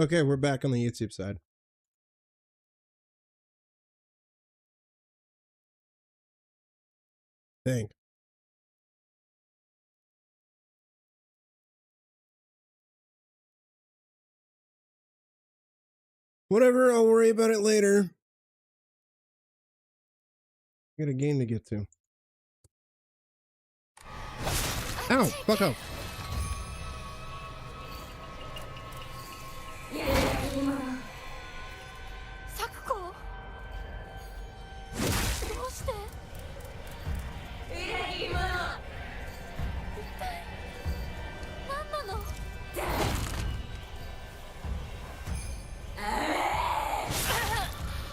Okay, we're back on the YouTube side. Thanks. Whatever, I'll worry about it later. Got a game to get to. Ow! Fuck off.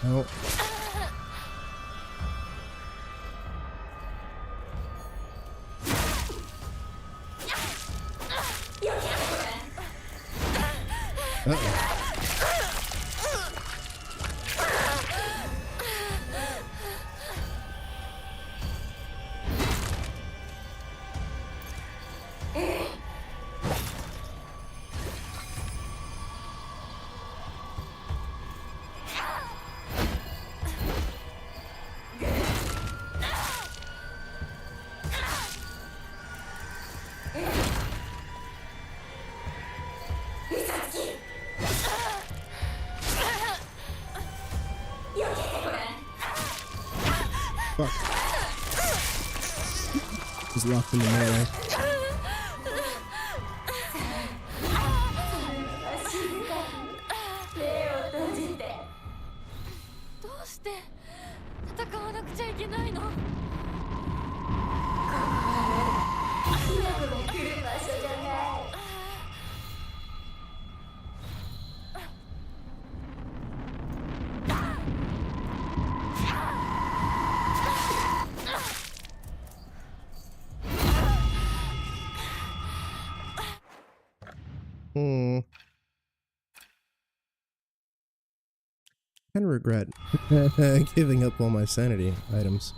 Oh. Uh-oh. Fuck. He's locked in the melee. I kind of regret giving up all my sanity items.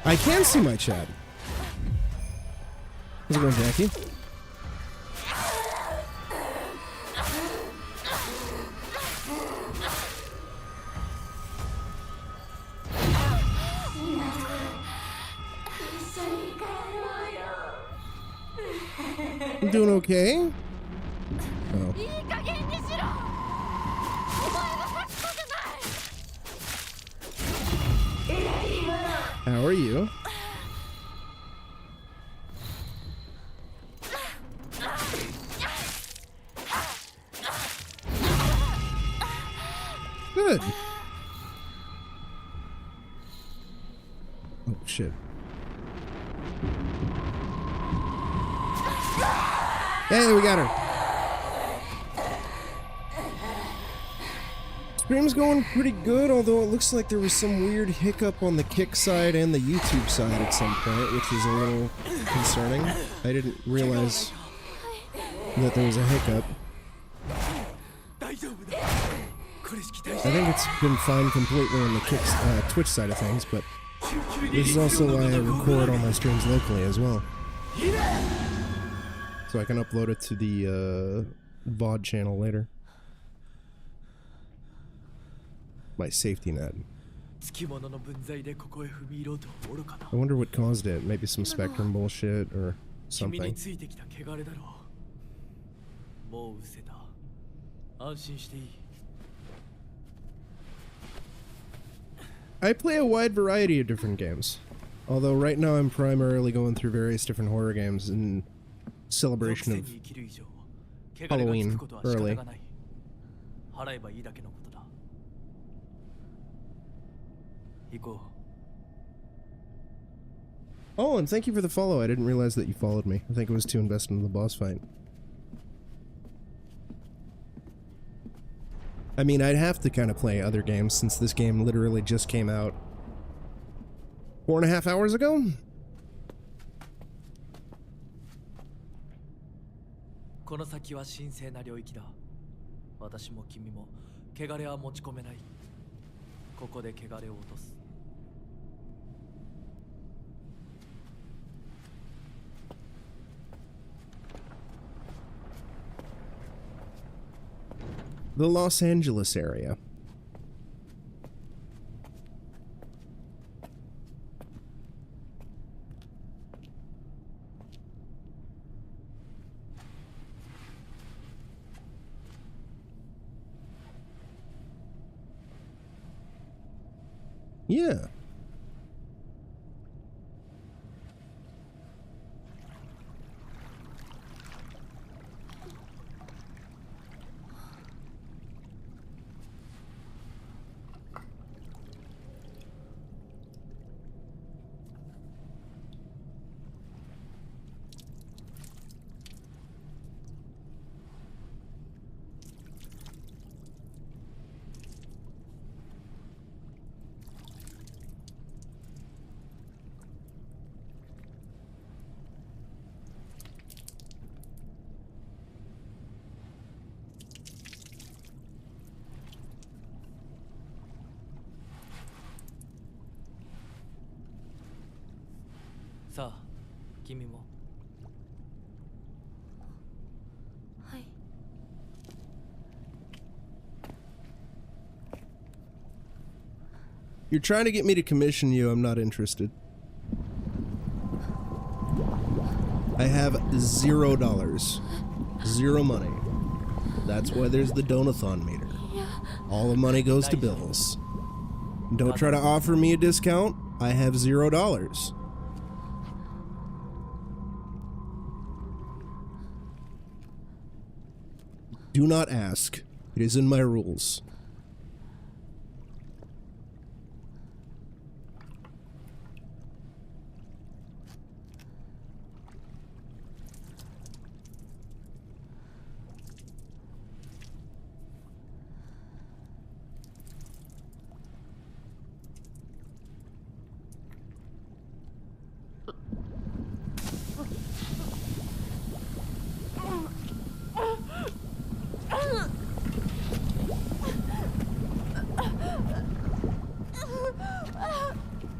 I can see my chat. How's it going, Jackie? I'm doing okay. Oh. How are you? Good. Oh, shit. Hey, we got her. Stream's going pretty good, although it looks like there was some weird hiccup on the Kick side and the YouTube side at some point, which is a little concerning. I didn't realize that there was a hiccup. I think it's been fine completely on the Twitch side of things, but this is also why I record all my streams locally as well. So I can upload it to the VOD channel later. My safety net. I wonder what caused it. Maybe some Spectrum bullshit or something. I play a wide variety of different games. Although right now I'm primarily going through various different horror games in celebration of Halloween early. Oh, and thank you for the follow. I didn't realize that you followed me. I think it was too invested in the boss fight. I mean, I'd have to kind of play other games since this game literally just came out 4.5 hours ago? この先は神聖な領域だ。私も君も汚れは持ち込めない。ここで汚れを落とす。The Los Angeles area. Yeah.さあ、君も。はい。You're trying to get me to commission you, I'm not interested. I have $0. Zero money. That's why there's the Donothon meter. All the money goes to bills. Don't try to offer me a discount. I have $0. Do not ask. It is in my rules.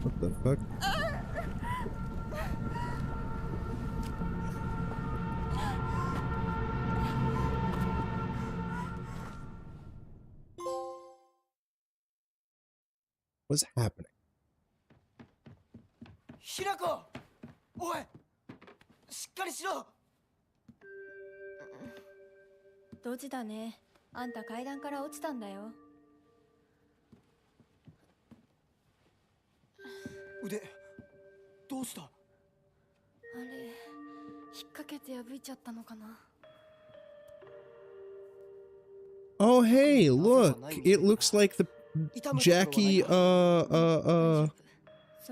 What the fuck? What's happening? ひらこ、おい、しっかりしろ。ドジだね。あんた階段から落ちたんだよ。腕、どうした？あれ、引っ掛けて破いちゃったのかな。Oh, hey, look. It looks like the Jackie, そ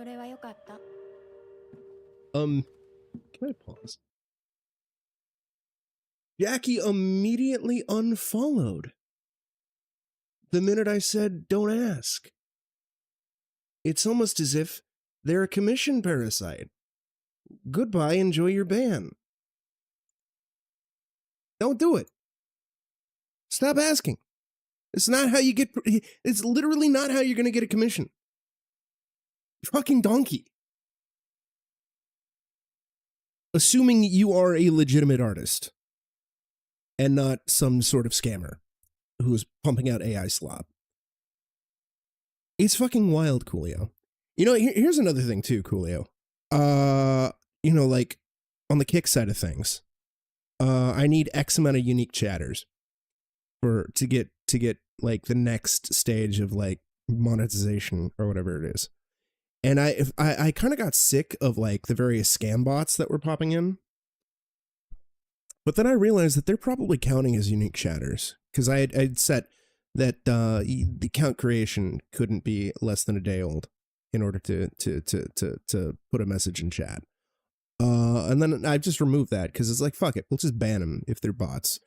れはよかった。can I pause? Jackie immediately unfollowed the minute I said, don't ask. It's almost as if they're a commission parasite. Goodbye, enjoy your ban. Don't do it. Stop asking. It's not how you get, it's literally not how you're going to get a commission. Fucking donkey. Assuming you are a legitimate artist and not some sort of scammer who's pumping out AI slop. It's fucking wild, Coolio. You know, here's another thing too, Coolio. You know, like on the kick side of things, I need X amount of unique chatters to get like the next stage of like monetization or whatever it is. And I kind of got sick of like the various scam bots that were popping in. But then I realized that they're probably counting as unique chatters because I'd set that the account creation couldn't be less than a day old. in order to put a message in chat. And then I just removed that because it's like, fuck it, we'll just ban them if they're bots.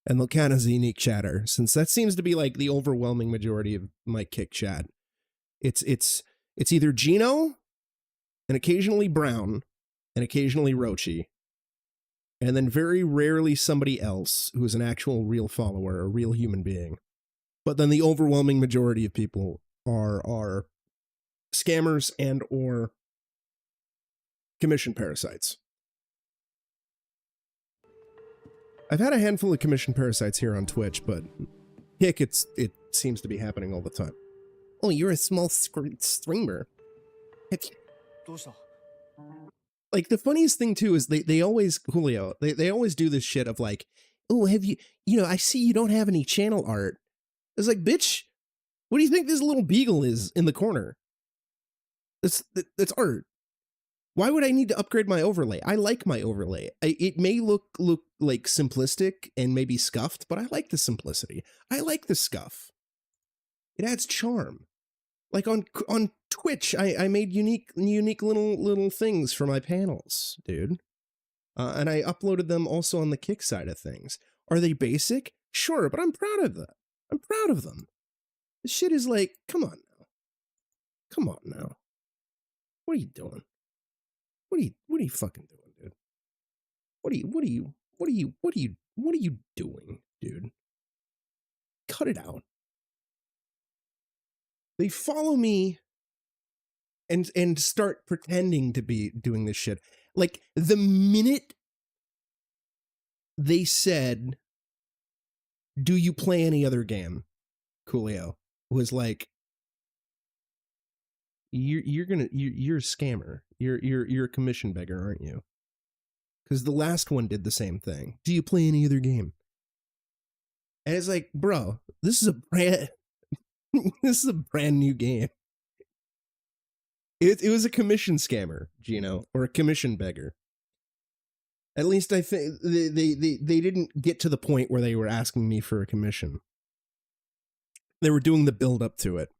And they'll count as a unique chatter, since that seems to be like the overwhelming majority of my Kick chat. It's either Gino, and occasionally Brown, and occasionally Rochi, and then very rarely somebody else who is an actual real follower, a real human being. But then the overwhelming majority of people are scammers and or commission parasites. I've had a handful of commission parasites here on Twitch, but Kick, it seems to be happening all the time. Oh, you're a small streamer. Like, the funniest thing, too, is they always, Julio, they always do this shit of like, oh, have you know, I see you don't have any channel art. It's like, bitch, what do you think this little beagle is in the corner? That's art. Why would I need to upgrade my overlay? I like my overlay. It may look like simplistic and maybe scuffed, but I like the simplicity. I like the scuff. It adds charm. Like on Twitch, I made unique little things for my panels, dude. And I uploaded them also on the Kick side of things. Are they basic? Sure, but I'm proud of that. I'm proud of them. This shit is like, come on now. Come on now. What are you doing? What are you fucking doing, dude? What are you doing, dude? Cut it out. They follow me and start pretending to be doing this shit. Like, the minute they said, do you play any other game? Coolio was like, you're a scammer. You're a commission beggar, aren't you? Because the last one did the same thing. Do you play any other game? And it's like, bro, this is a brand new game. It was a commission scammer, Gino, or a commission beggar. At least I think they didn't get to the point where they were asking me for a commission. They were doing the build up to it,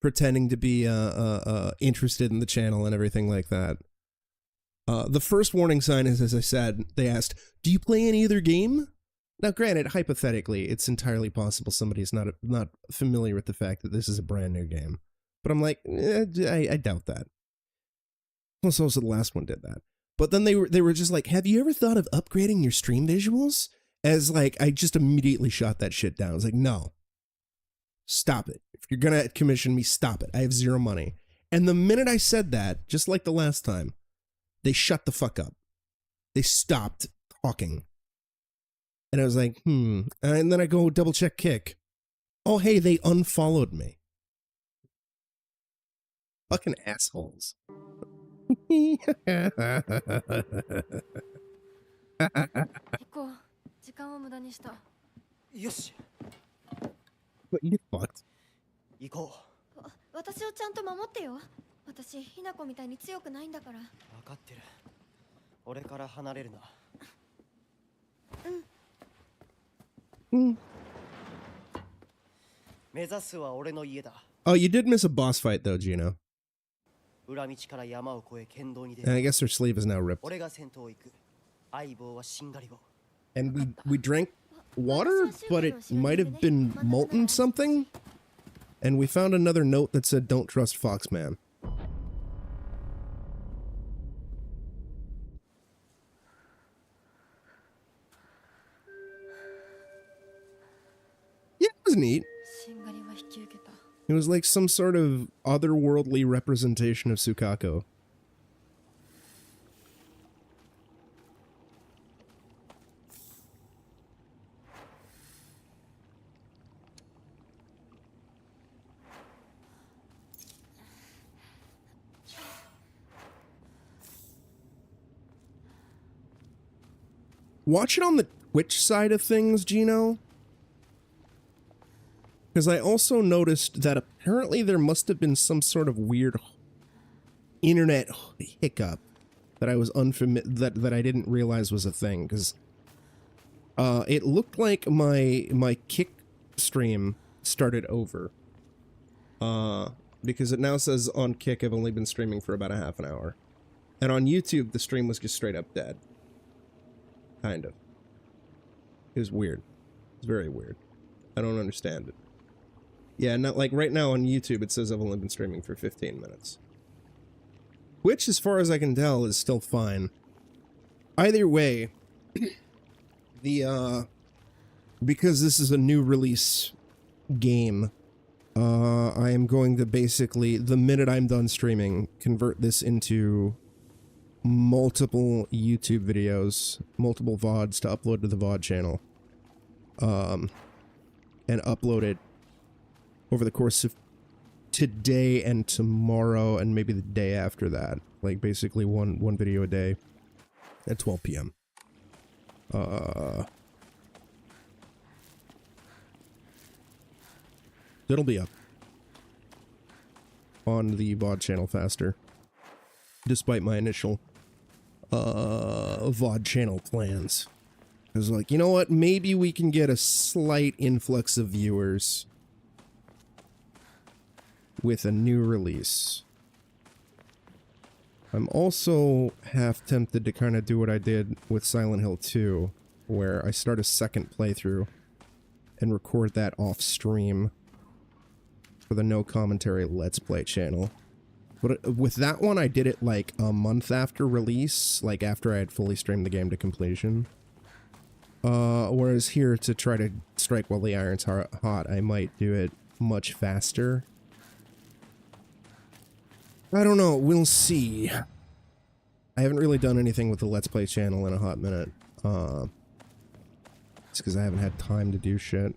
pretending to be interested in the channel and everything like that. The first warning sign is, as I said, they asked, do you play any other game? Now, granted, hypothetically, it's entirely possible somebody's not familiar with the fact that this is a brand new game. But I'm like, I doubt that. Plus, also the last one did that. But then they were just like, have you ever thought of upgrading your stream visuals? As like, I just immediately shot that shit down. I was like, no. Stop it. If you're gonna commission me, stop it. I have zero money. And the minute I said that, just like the last time, they shut the fuck up. They stopped talking. And I was like, And then I go double check Kick. Oh, hey, they unfollowed me. Fucking assholes. 行こう。時間を無駄にした。よし。 But you fucked. 行こう。私をちゃんと守ってよ。私、ひなこみたいに強くないんだから。分かってる。俺から離れるな。目指すは俺の家だ。 Oh, you did miss a boss fight though, Gino. 裏道から山を越え剣道に出 And I guess her sleeve is now ripped. 俺が先頭行く。相棒はしんがりを。 And we drank water, but it might have been molten something. And we found another note that said, don't trust Foxman. Yeah, it was neat. It was like some sort of otherworldly representation of Sukako. Watch it on the Twitch side of things, Gino. Because I also noticed that apparently there must have been some sort of weird internet hiccup that I was that I didn't realize was a thing. Because it looked like my Kick stream started over. because it now says on Kick I've only been streaming for about a half an hour. And on YouTube, the stream was just straight up dead. Kind of. It was weird. It's very weird. I don't understand it. Yeah, not like right now on YouTube it says I've only been streaming for 15 minutes. Which, as far as I can tell, is still fine. Either way, because this is a new release game, I am going to basically, the minute I'm done streaming, convert this into multiple YouTube videos, multiple VODs to upload to the VOD channel. And upload it over the course of today and tomorrow and maybe the day after that. Like basically one video a day at 12 p.m. It'll be up on the VOD channel faster, despite my initial VOD channel plans. I was like, you know what, maybe we can get a slight influx of viewers with a new release. I'm also half tempted to kind of do what I did with Silent Hill 2, where I start a second playthrough and record that off stream for the No Commentary Let's Play channel. But with that one, I did it like a month after release, like after I had fully streamed the game to completion. Whereas here, to try to strike while the iron's hot, I might do it much faster. I don't know, we'll see. I haven't really done anything with the Let's Play channel in a hot minute. It's because I haven't had time to do shit.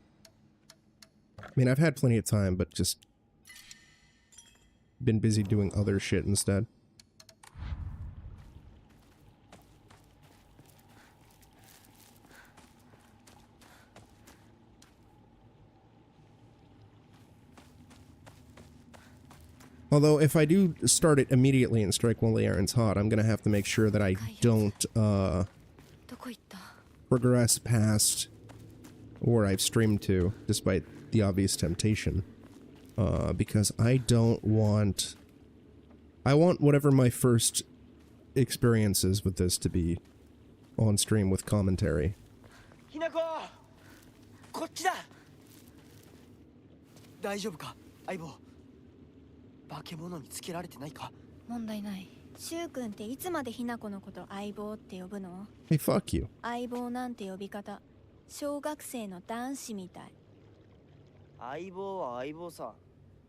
I mean, I've had plenty of time, but just been busy doing other shit instead. Although, if I do start it immediately and strike while the iron's hot, I'm gonna have to make sure that I don't, progress past where I've streamed to, despite the obvious temptation. Because I don't want... I want whatever my first experience is with this to be on stream with commentary. Hinako! こっちだ! 大丈夫か、相棒? 化け物につけられてないか? 問題ない。シュウ君っていつまでひなこのこと相棒って呼ぶの? Hey, fuck you. 相棒なんて呼び方、小学生の男子みたい。相棒は相棒さ。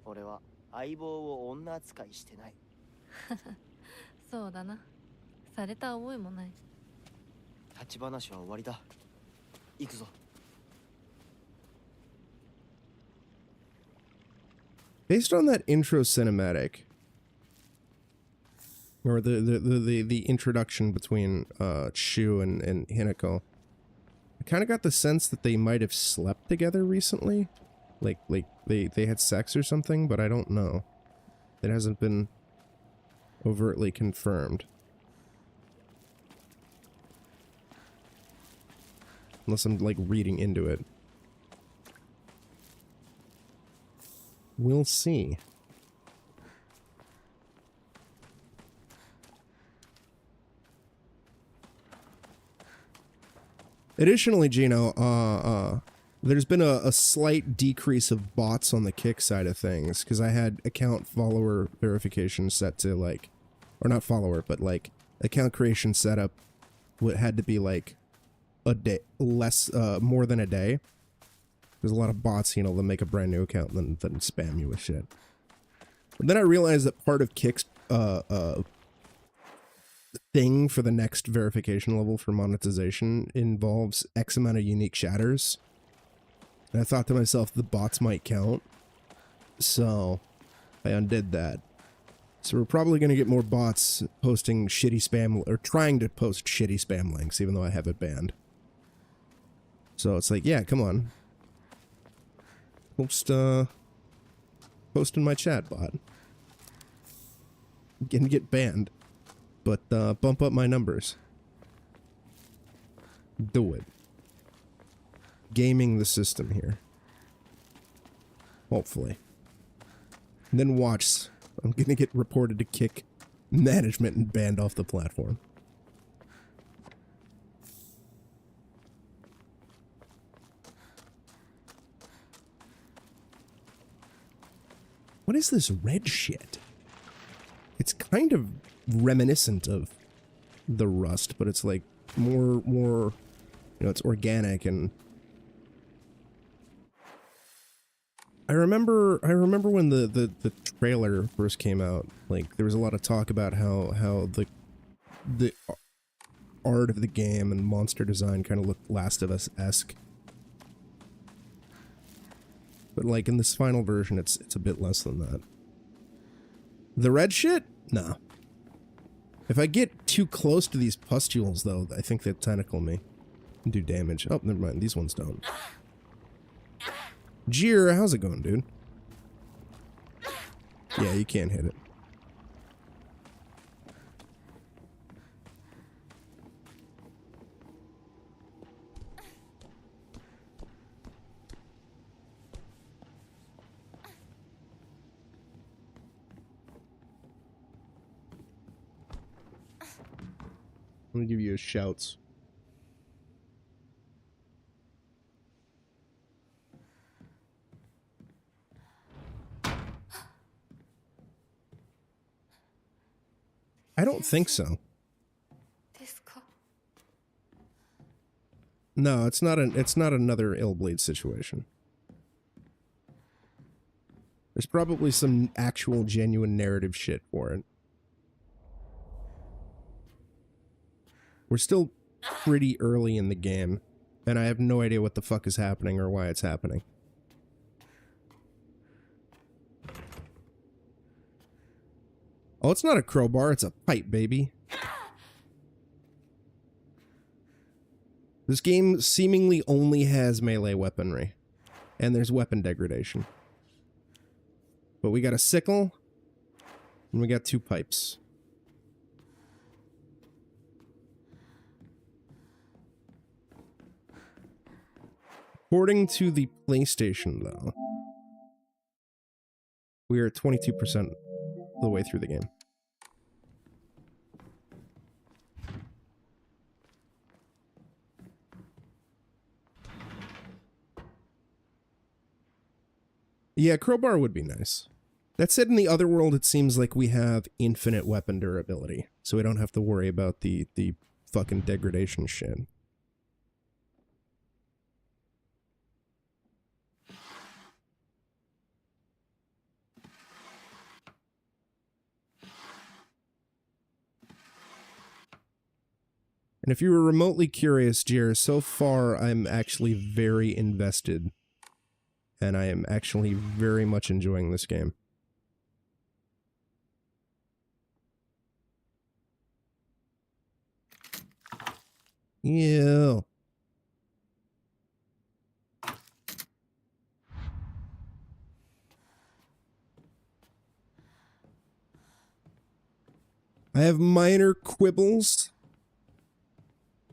俺は相棒を女扱いしてない。そうだな。された覚えもない。立ち話は終わりだ。行くぞ。Based on that intro cinematic, or the introduction between Shu and Hinako, I kind of got the sense that they might have slept together recently, like they had sex or something, but I don't know. It hasn't been overtly confirmed, unless I'm like reading into it. We'll see. Additionally, Gino, there's been a slight decrease of bots on the Kick side of things, because I had account follower verification set to, like, or not follower, but, like, account creation setup had to be, like, a day, more than a day. There's a lot of bots, you know, that make a brand new account and then spam you with shit. But then I realized that part of Kick's thing for the next verification level for monetization involves X amount of unique shatters. And I thought to myself, the bots might count. So I undid that. So we're probably going to get more bots posting shitty spam, or trying to post shitty spam links, even though I have it banned. So it's like, yeah, come on. Post in my chat bot. And get banned. But, bump up my numbers. Do it. Gaming the system here. Hopefully. And then watch. I'm gonna get reported to kick management and banned off the platform. What is this red shit? It's kind of reminiscent of the rust, but it's like more, you know, it's organic. And I remember when the trailer first came out, like there was a lot of talk about how the art of the game and monster design kind of looked Last of Us-esque. But like in this final version, it's a bit less than that. The red shit? No. If I get too close to these pustules, though, I think they tentacle me and do damage. Oh, never mind. These ones don't. Jeer, how's it going, dude? Yeah, you can't hit it. I'm gonna give you a shouts. I don't think so. No, it's not another Illblade situation. There's probably some actual genuine narrative shit for it. We're still pretty early in the game, and I have no idea what the fuck is happening or why it's happening. Oh, it's not a crowbar, it's a pipe, baby. This game seemingly only has melee weaponry, and there's weapon degradation. But we got a sickle, and we got 2 pipes. According to the PlayStation, though, we are 22% of the way through the game. Yeah, crowbar would be nice. That said, in the other world, it seems like we have infinite weapon durability, so we don't have to worry about the fucking degradation shit. And if you were remotely curious, Jer, so far I'm actually very invested. And I am actually very much enjoying this game. Ew. I have minor quibbles.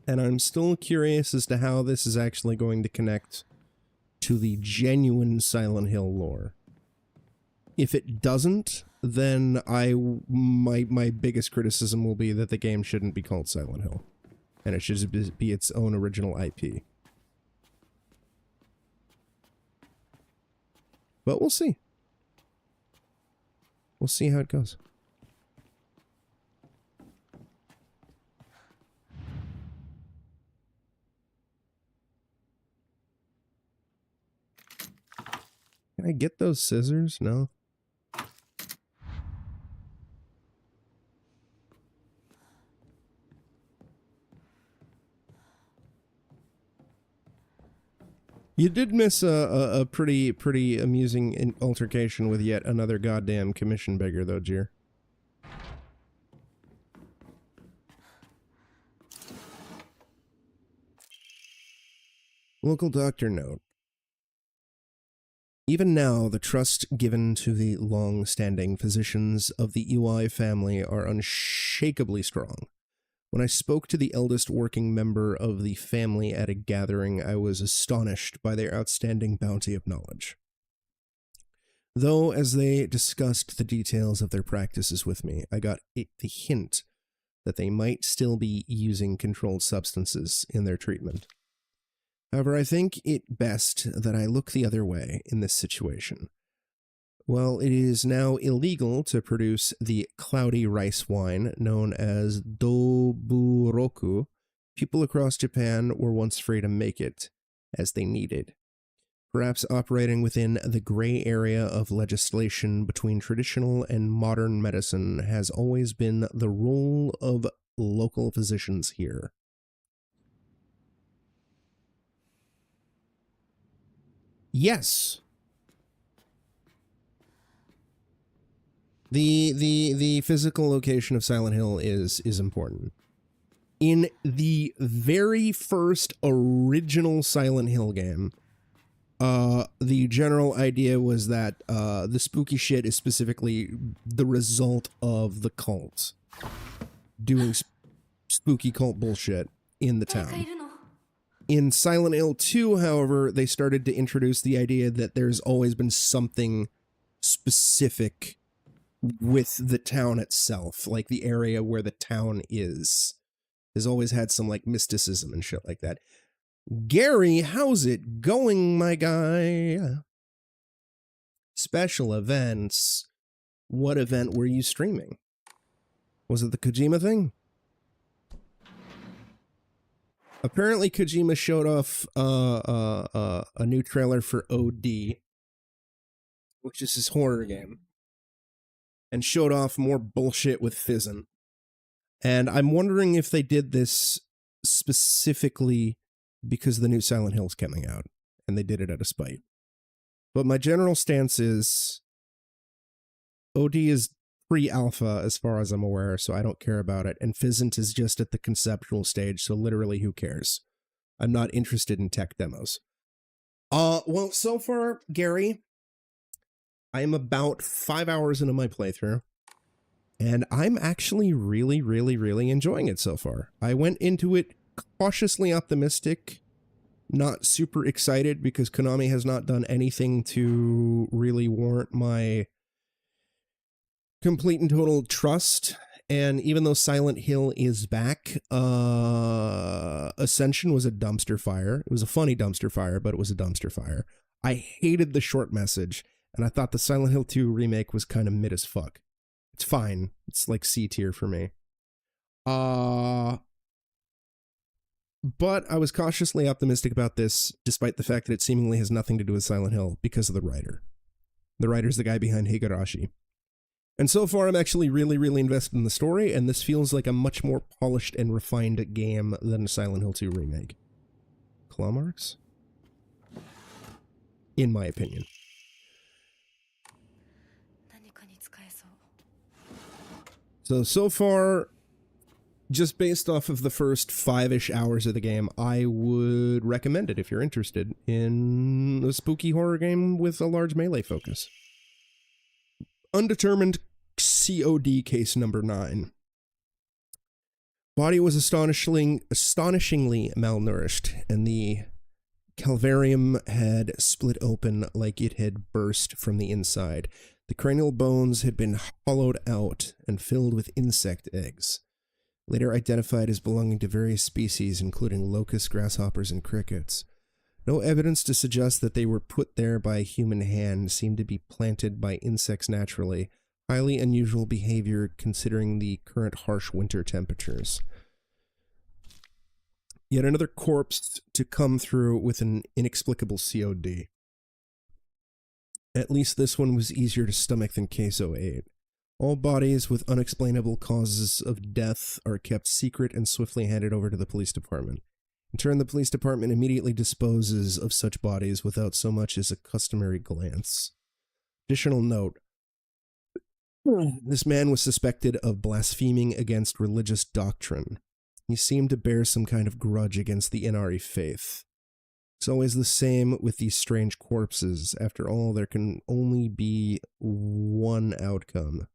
And I'm still curious as to how this is actually going to connect to the genuine Silent Hill lore. If it doesn't, then my biggest criticism will be that the game shouldn't be called Silent Hill. And it should be its own original IP. But we'll see. We'll see how it goes. Can I get those scissors? No. You did miss a pretty amusing altercation with yet another goddamn commission beggar, though, Jeer. Local doctor note. Even now, the trust given to the long-standing physicians of the Iwai family are unshakably strong. When I spoke to the eldest working member of the family at a gathering, I was astonished by their outstanding bounty of knowledge. Though, as they discussed the details of their practices with me, I got the hint that they might still be using controlled substances in their treatment. However, I think it best that I look the other way in this situation. While it is now illegal to produce the cloudy rice wine known as doburoku, people across Japan were once free to make it as they needed, perhaps operating within the gray area of legislation between traditional and modern medicine has always been the role of local physicians here. Yes. The physical location of Silent Hill is important. In the very first original Silent Hill game, the general idea was that the spooky shit is specifically the result of the cult doing spooky cult bullshit in the town. In Silent Hill 2, however, they started to introduce the idea that there's always been something specific with the town itself, like the area where the town is. Has always had some, like, mysticism and shit like that. Gary, how's it going, my guy? Special events. What event were you streaming? Was it the Kojima thing? Apparently Kojima showed off a new trailer for OD, which is his horror game, and showed off more bullshit with Fizzin'. And I'm wondering if they did this specifically because the new Silent Hill's coming out, and they did it out of spite. But my general stance is OD is pre-alpha as far as I'm aware, so I don't care about it, and Fizzant is just at the conceptual stage, so literally who cares? I'm not interested in tech demos. Well, so far, Gary, I am about 5 hours into my playthrough, and I'm actually really, really, really enjoying it so far. I went into it cautiously optimistic, not super excited, because Konami has not done anything to really warrant my complete and total trust. And even though Silent Hill is back, Ascension was a dumpster fire. It was a funny dumpster fire, but it was a dumpster fire. I hated the short message, and I thought the Silent Hill 2 remake was kind of mid as fuck. It's fine. It's like C tier for me. But I was cautiously optimistic about this, despite the fact that it seemingly has nothing to do with Silent Hill, because of the writer. The writer's the guy behind Higurashi. And so far, I'm actually really, really invested in the story, and this feels like a much more polished and refined game than Silent Hill 2 remake. Claw marks? In my opinion. So far, just based off of the first 5-ish hours of the game, I would recommend it if you're interested in a spooky horror game with a large melee focus. Undetermined COD case number 9. Body was astonishingly malnourished, and the calvarium had split open like it had burst from the inside. The cranial bones had been hollowed out and filled with insect eggs, later identified as belonging to various species, including locusts, grasshoppers, and crickets. No evidence to suggest that they were put there by a human hand seemed to be planted by insects naturally, highly unusual behavior considering the current harsh winter temperatures. Yet another corpse to come through with an inexplicable COD. At least this one was easier to stomach than Case 08. All bodies with unexplainable causes of death are kept secret and swiftly handed over to the police department. In turn, the police department immediately disposes of such bodies without so much as a customary glance. Additional note. This man was suspected of blaspheming against religious doctrine. He seemed to bear some kind of grudge against the Inari faith. It's always the same with these strange corpses. After all, there can only be one outcome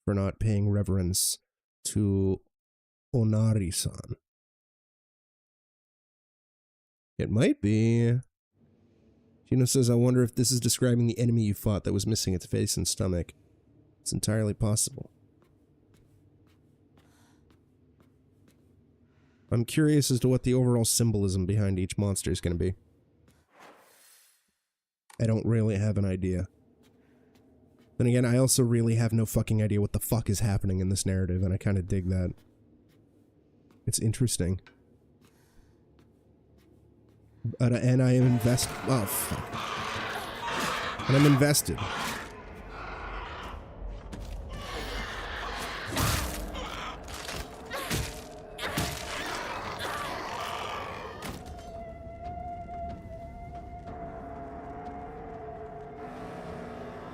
for not paying reverence to Onari-san. It might be Tino says, I wonder if this is describing the enemy you fought that was missing its face and stomach. It's entirely possible. I'm curious as to what the overall symbolism behind each monster is going to be. I don't really have an idea. Then again, I also really have no fucking idea what the fuck is happening in this narrative, and I kind of dig that. It's interesting. And I am invested. Oh, fuck. And I'm invested.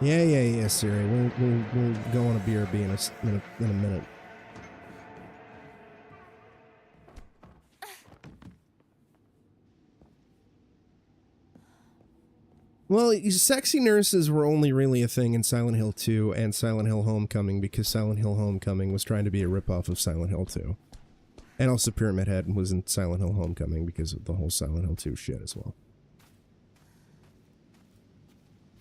Yeah, Siri. We'll go on a BRB in a minute. Well, sexy nurses were only really a thing in Silent Hill 2 and Silent Hill Homecoming because Silent Hill Homecoming was trying to be a ripoff of Silent Hill 2. And also Pyramid Head was in Silent Hill Homecoming because of the whole Silent Hill 2 shit as well.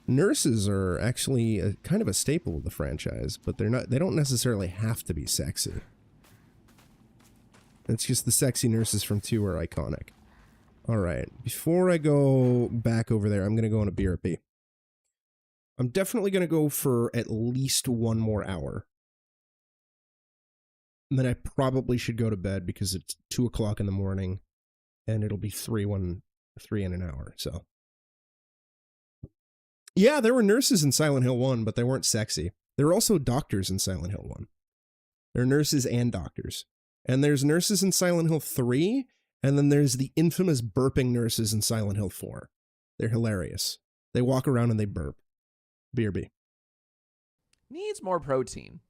Nurses are actually kind of a staple of the franchise, but they don't necessarily have to be sexy. It's just the sexy nurses from 2 are iconic. Alright, before I go back over there, I'm going to go on a BRB. I'm definitely going to go for at least 1 more hour. And then I probably should go to bed because it's 2 o'clock in the morning, and it'll be 3 in an hour, so. Yeah, there were nurses in Silent Hill 1, but they weren't sexy. There were also doctors in Silent Hill 1. There are nurses and doctors. And there's nurses in Silent Hill 3, and then there's the infamous burping nurses in Silent Hill 4. They're hilarious. They walk around and they burp. BRB. Needs more protein.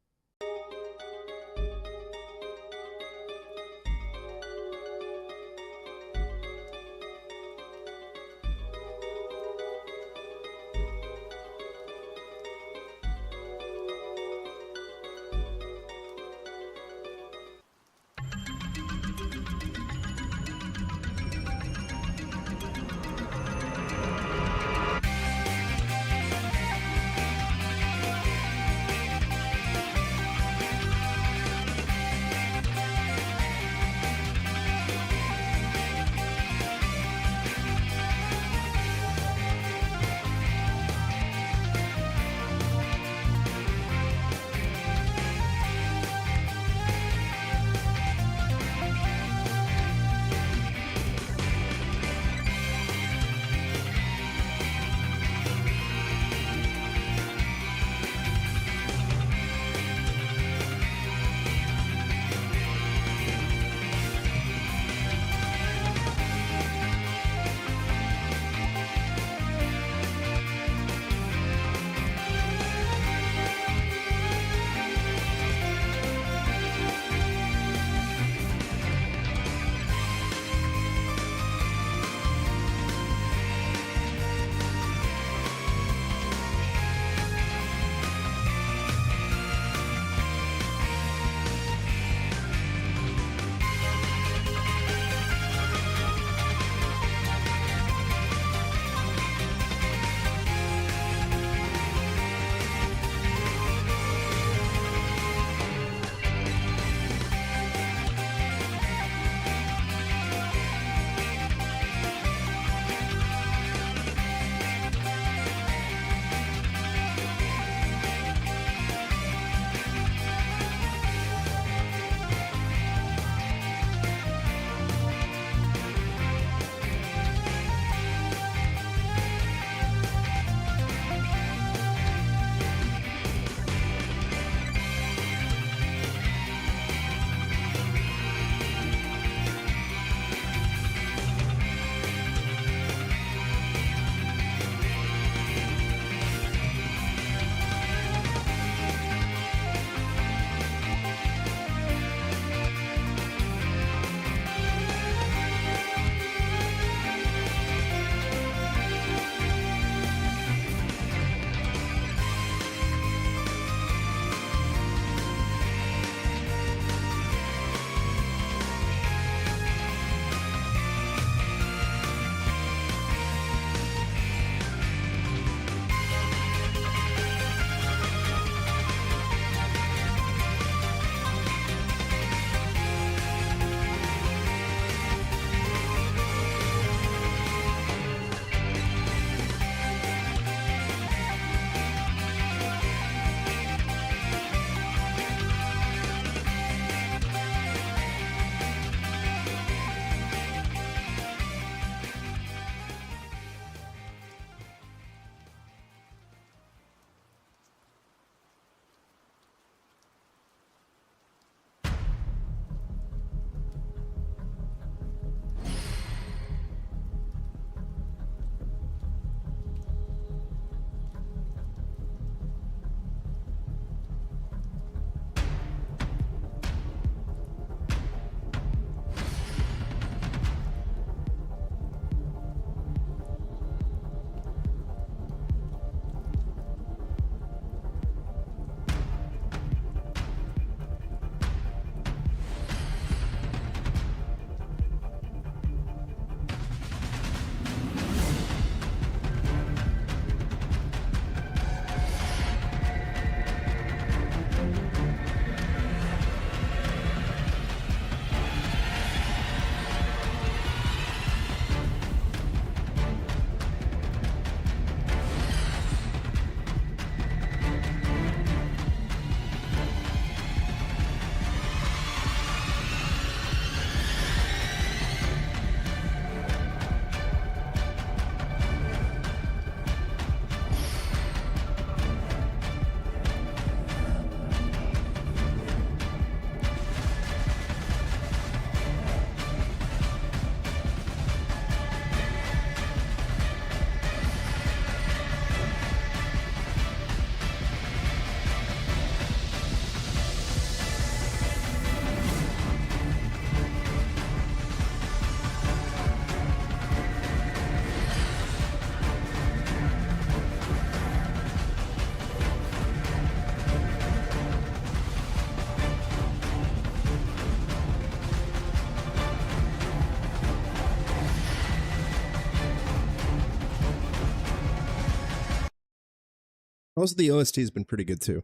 Also, the OST has been pretty good too.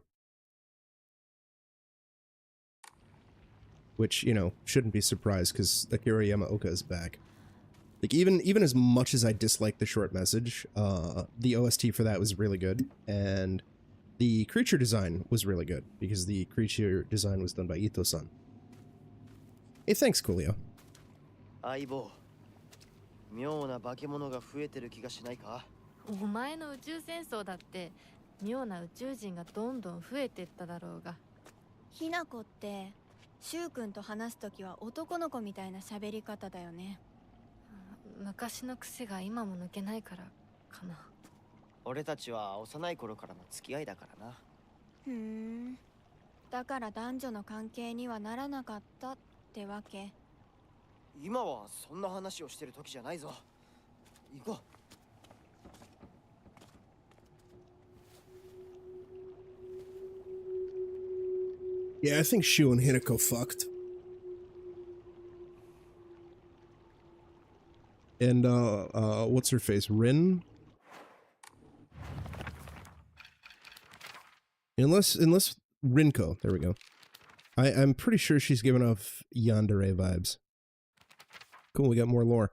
Which, you know, shouldn't be surprised because Akira Yamaoka is back. Like, even as much as I dislike the short message, the OST for that was really good, and the creature design was really good, because the creature design was done by Ito-san. Hey, thanks, Coolio. 相棒、妙な化け物が増えてる気がしないか？お前の宇宙戦争だって妙な宇宙人がどんどん増えてっただろうが。ひなこってしゅうくんと話すときは男の子みたいな喋り方だよね。昔の癖が今も抜けないからかな。俺たちは幼い頃からの付き合いだからな。ふーん。だから男女の関係にはならなかったってわけ。今はそんな話をしてる時じゃないぞ。行こう。Yeah, I think Shu and Hinako fucked. And, what's her face? Rin? Unless Rinko, there we go. I'm pretty sure she's giving off yandere vibes. Cool, we got more lore.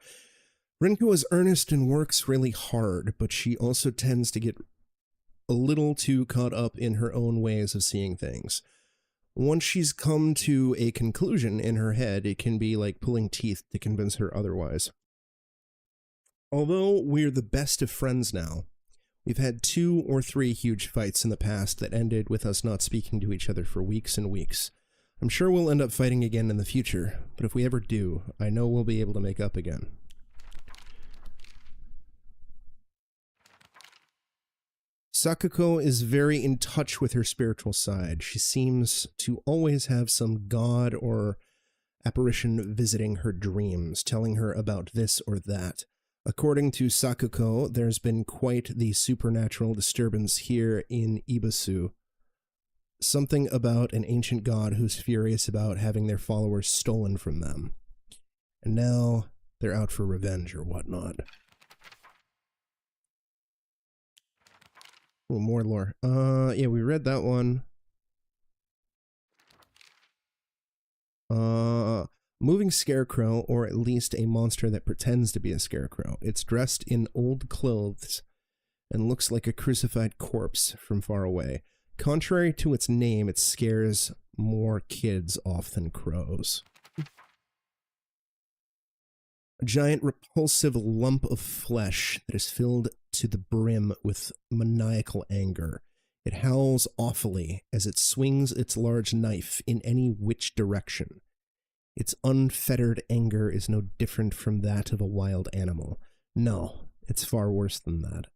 Rinko is earnest and works really hard, but she also tends to get a little too caught up in her own ways of seeing things. Once she's come to a conclusion in her head, it can be like pulling teeth to convince her otherwise. Although we're the best of friends now, we've had 2 or 3 huge fights in the past that ended with us not speaking to each other for weeks and weeks. I'm sure we'll end up fighting again in the future, but if we ever do, I know we'll be able to make up again. Sakuko is very in touch with her spiritual side. She seems to always have some god or apparition visiting her dreams, telling her about this or that. According to Sakuko, there's been quite the supernatural disturbance here in Ibasu. Something about an ancient god who's furious about having their followers stolen from them. And now they're out for revenge or whatnot. Oh, more lore. Yeah, we read that one. Moving scarecrow, or at least a monster that pretends to be a scarecrow. It's dressed in old clothes and looks like a crucified corpse from far away. Contrary to its name, it scares more kids off than crows. A giant repulsive lump of flesh that is filled to the brim with maniacal anger. It howls awfully as it swings its large knife in any which direction. Its unfettered anger is no different from that of a wild animal. No, it's far worse than that.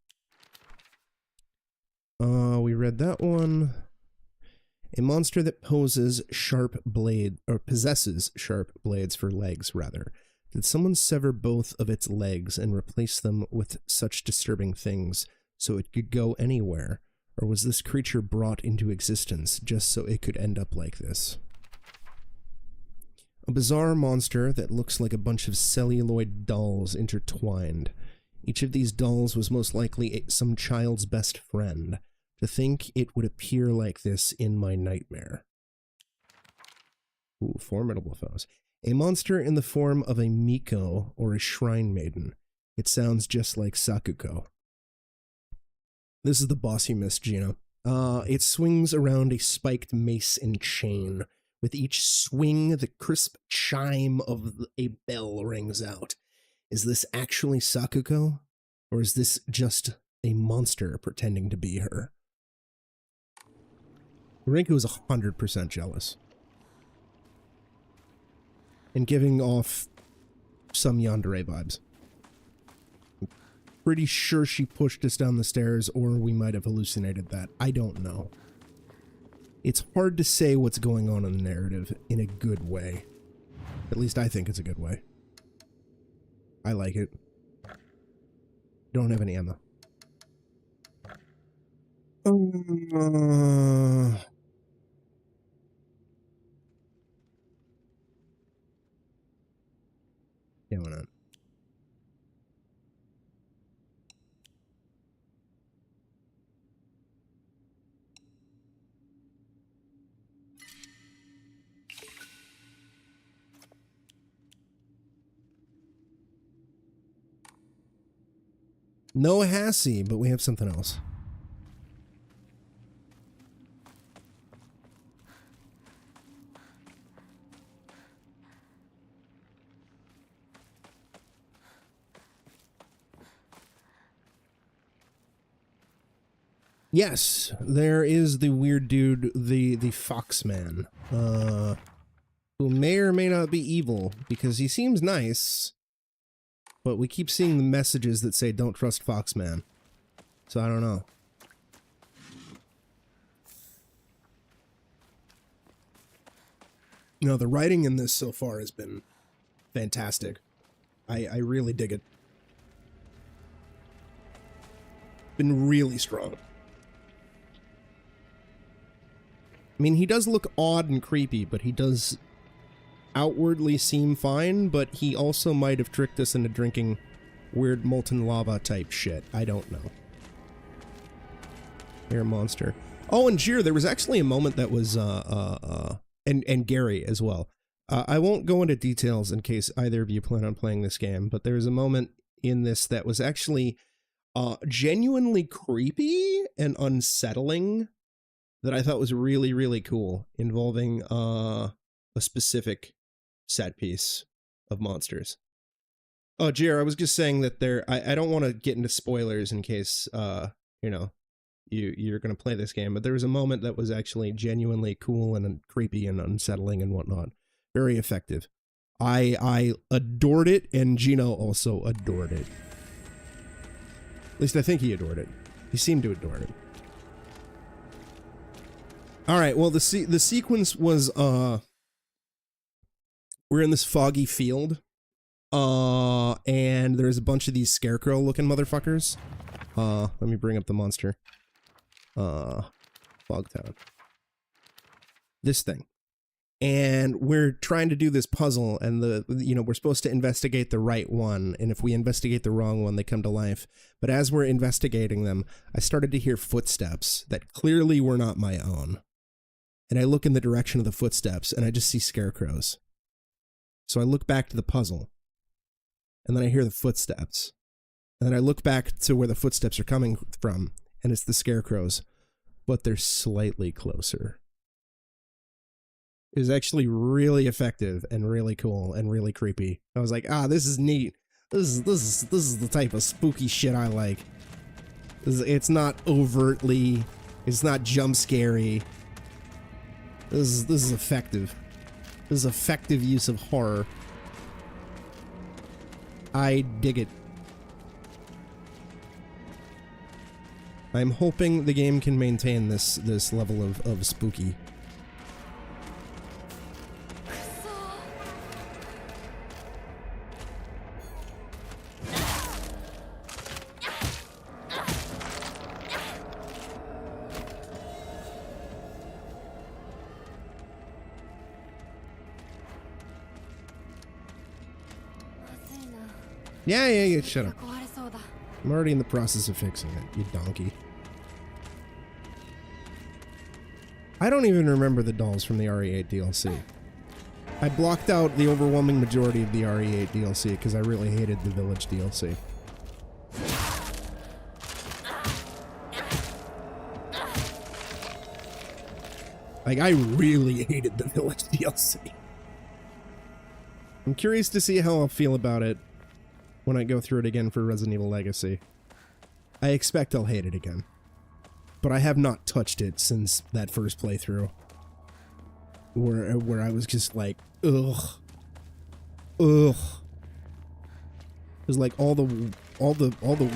We read that one. A monster that possesses sharp blades for legs, rather. Did someone sever both of its legs and replace them with such disturbing things so it could go anywhere? Or was this creature brought into existence just so it could end up like this? A bizarre monster that looks like a bunch of celluloid dolls intertwined. Each of these dolls was most likely some child's best friend. To think it would appear like this in my nightmare. Ooh, formidable foes. A monster in the form of a Miko or a shrine maiden. It sounds just like Sakuko. This is the boss you missed, Gino. It swings around a spiked mace and chain. With each swing, the crisp chime of a bell rings out. Is this actually Sakuko? Or is this just a monster pretending to be her? Rinko is 100% jealous. And giving off some yandere vibes. Pretty sure she pushed us down the stairs, or we might have hallucinated that. I don't know. It's hard to say what's going on in the narrative in a good way. At least I think it's a good way. I like it. Don't have any ammo. Yeah, why not? No Hassie, but we have something else. Yes, there is the weird dude, the Foxman, who may or may not be evil, because he seems nice, but we keep seeing the messages that say don't trust Foxman, so I don't know. You know, the writing in this so far has been fantastic. I really dig it. Been really strong. I mean, he does look odd and creepy, but he does outwardly seem fine, but he also might have tricked us into drinking weird molten lava type shit. I don't know. Air monster. Oh, and Jir, there was actually a moment that was, and Gary as well. I won't go into details in case either of you plan on playing this game, but there was a moment in this that was actually, genuinely creepy and unsettling that I thought was really, really cool, involving a specific set piece of monsters. Oh, Jer, I was just saying that I don't want to get into spoilers in case, you know, you're going to play this game, but there was a moment that was actually genuinely cool and creepy and unsettling and whatnot. Very effective. I adored it, and Gino also adored it. At least I think he adored it. He seemed to adore it. All right, well, the sequence was, we're in this foggy field, and there's a bunch of these scarecrow-looking motherfuckers. Let me bring up the monster. Fogtown. This thing. And we're trying to do this puzzle, and we're supposed to investigate the right one, and if we investigate the wrong one, they come to life. But as we're investigating them, I started to hear footsteps that clearly were not my own. And I look in the direction of the footsteps, and I just see scarecrows. So I look back to the puzzle, and then I hear the footsteps. And then I look back to where the footsteps are coming from, and it's the scarecrows, but they're slightly closer. It was actually really effective and really cool and really creepy. I was like, this is neat. This is the type of spooky shit I like. It's not overtly, it's not jump scary. This is effective. This is effective use of horror. I dig it. I'm hoping the game can maintain this level of spooky. Yeah, shut up. I'm already in the process of fixing it, you donkey. I don't even remember the dolls from the RE8 DLC. I blocked out the overwhelming majority of the RE8 DLC because I really hated the Village DLC. Like, I really hated the Village DLC. I'm curious to see how I'll feel about it when I go through it again for Resident Evil Legacy. I expect I'll hate it again. But I have not touched it since that first playthrough. Where I was just like, ugh. Ugh. It was like all the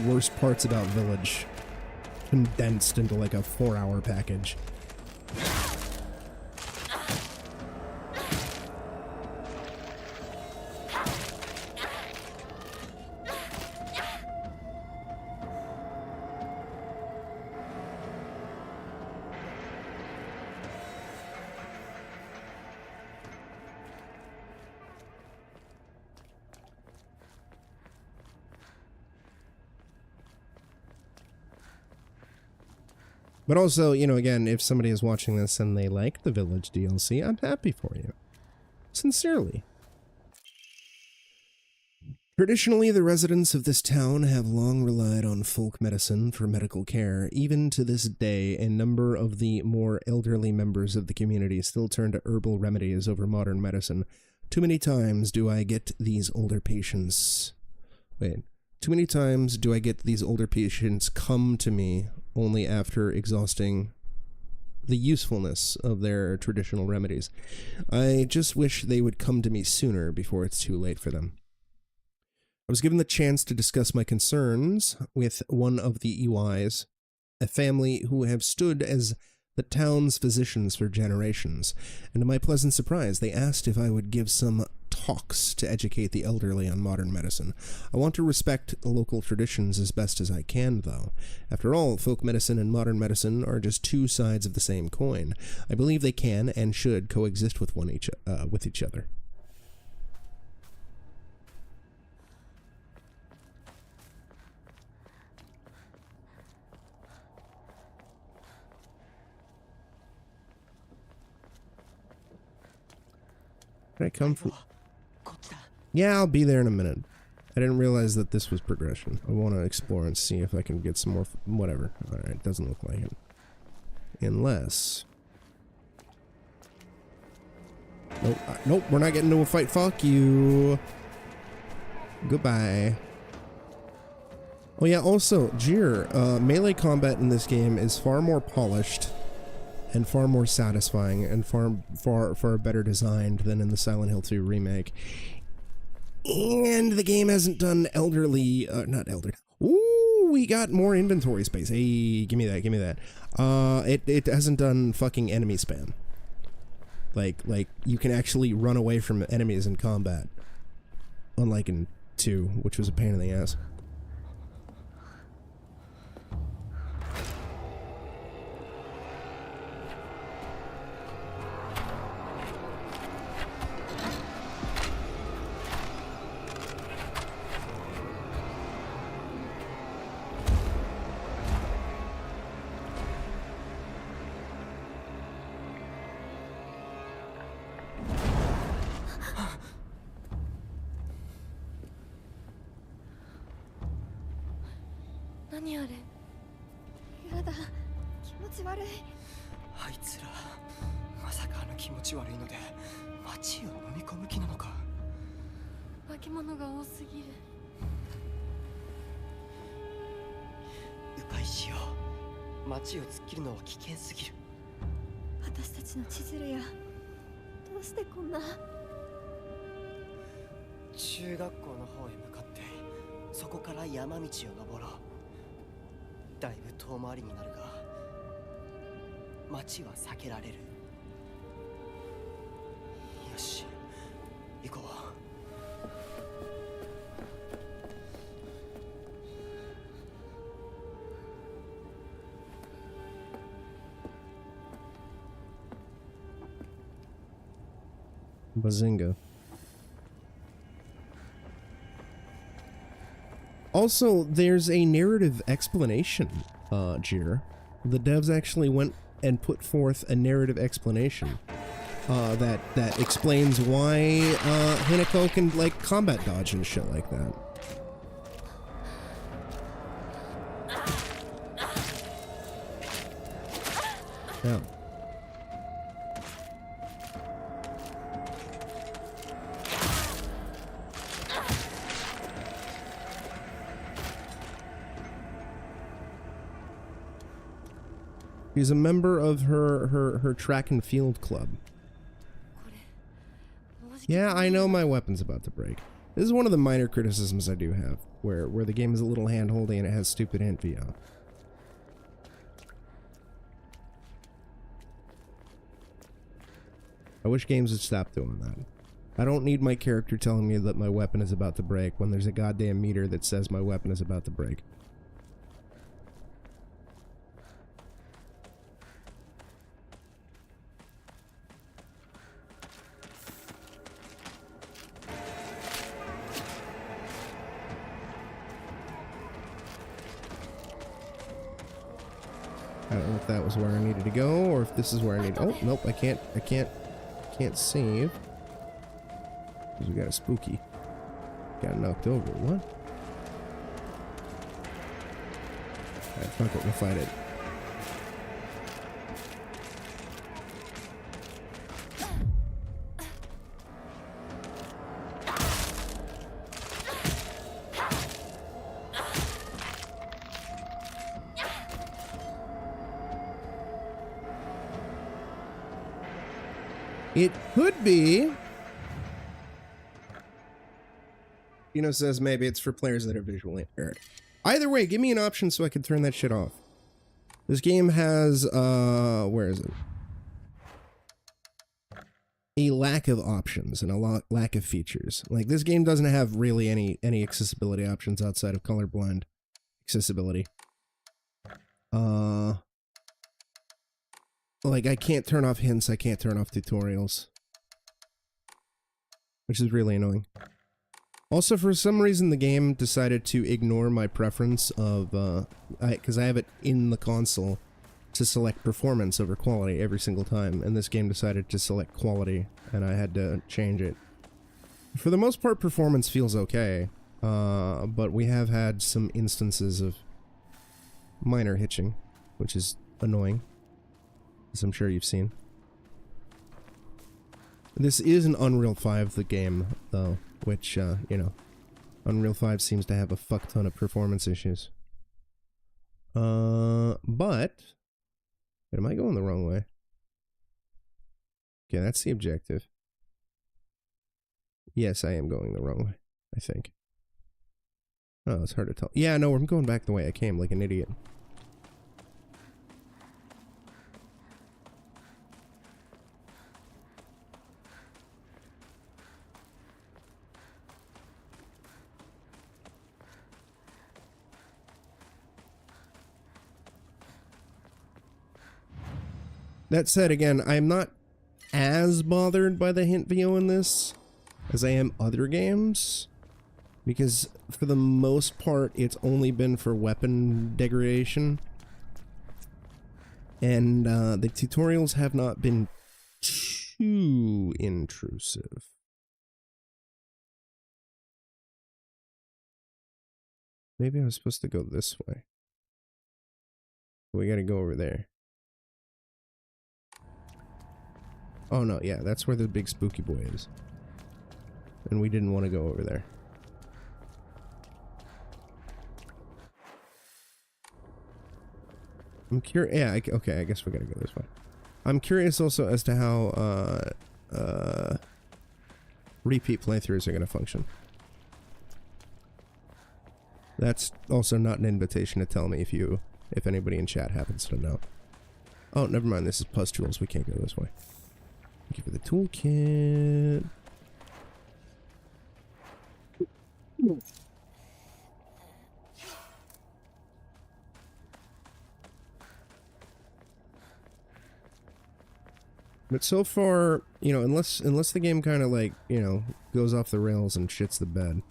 worst parts about Village condensed into like a 4-hour package. But also, you know, again, if somebody is watching this and they like the Village DLC, I'm happy for you. Sincerely. Traditionally, the residents of this town have long relied on folk medicine for medical care. Even to this day, a number of the more elderly members of the community still turn to herbal remedies over modern medicine. Too many times do I get these older patients... Too many times do I get these older patients come to me only after exhausting the usefulness of their traditional remedies. I just wish they would come to me sooner before it's too late for them. I was given the chance to discuss my concerns with one of the EYs, a family who have stood as the town's physicians for generations, and to my pleasant surprise, they asked if I would give some talks to educate the elderly on modern medicine. I want to respect the local traditions as best as I can, though. After all, folk medicine and modern medicine are just two sides of the same coin. I believe they can and should coexist with each other. Can I come from... Yeah, I'll be there in a minute. I didn't realize that this was progression. I want to explore and see if I can get some more... whatever. Alright, doesn't look like it. Unless... Nope, nope, we're not getting into a fight. Fuck you. Goodbye. Oh yeah, also, Jir, melee combat in this game is far more polished and far more satisfying and far better designed than in the Silent Hill 2 remake. And the game hasn't done not elderly. Ooh, we got more inventory space. Hey, give me that, give me that. It hasn't done fucking enemy spam. Like you can actually run away from enemies in combat. Unlike in 2, which was a pain in the ass. Bazinga. Also, there's a narrative explanation, Jir. The devs actually went and put forth a narrative explanation that explains why Hinako can, like, combat dodge and shit like that. Yeah. She's a member of her track and field club. Yeah, I know my weapon's about to break. This is one of the minor criticisms I do have, where the game is a little hand-holdy and it has stupid hint VO. I wish games would stop doing that. I don't need my character telling me that my weapon is about to break when there's a goddamn meter that says my weapon is about to break. I don't know if that was where I needed to go, or if this is where I need. Oh, nope, I can't save. Because we got a spooky. Got knocked over. What? Alright, fuck it. We'll fight it. It could be. Says maybe it's for players that are visually impaired. Either way, give me an option so I can turn that shit off. This game has, where is it? A lack of options and a lack of features. Like, this game doesn't have really any accessibility options outside of colorblind accessibility. Like, I can't turn off hints, I can't turn off tutorials. Which is really annoying. Also, for some reason, the game decided to ignore my preference of, because I have it in the console to select performance over quality every single time, and this game decided to select quality, and I had to change it. For the most part, performance feels okay, but we have had some instances of minor hitching, which is annoying, as I'm sure you've seen. This is an Unreal 5, the game, though, which, Unreal 5 seems to have a fuck ton of performance issues. But... Wait, am I going the wrong way? Okay, that's the objective. Yes, I am going the wrong way, I think. Oh, it's hard to tell. Yeah, no, I'm going back the way I came, like an idiot. That said, again, I'm not as bothered by the hint VO in this as I am other games, because for the most part, it's only been for weapon degradation, and the tutorials have not been too intrusive. Maybe I was supposed to go this way. We gotta go over there. Oh no, yeah, that's where the big spooky boy is. And we didn't want to go over there. I'm curious. Yeah, okay, I guess we gotta go this way. I'm curious also as to how repeat playthroughs are gonna function. That's also not an invitation to tell me if anybody in chat happens to know. Oh, never mind. This is pustules. We can't go this way. Thank you for the toolkit. But so far, unless the game kind of like, goes off the rails and shits the bed.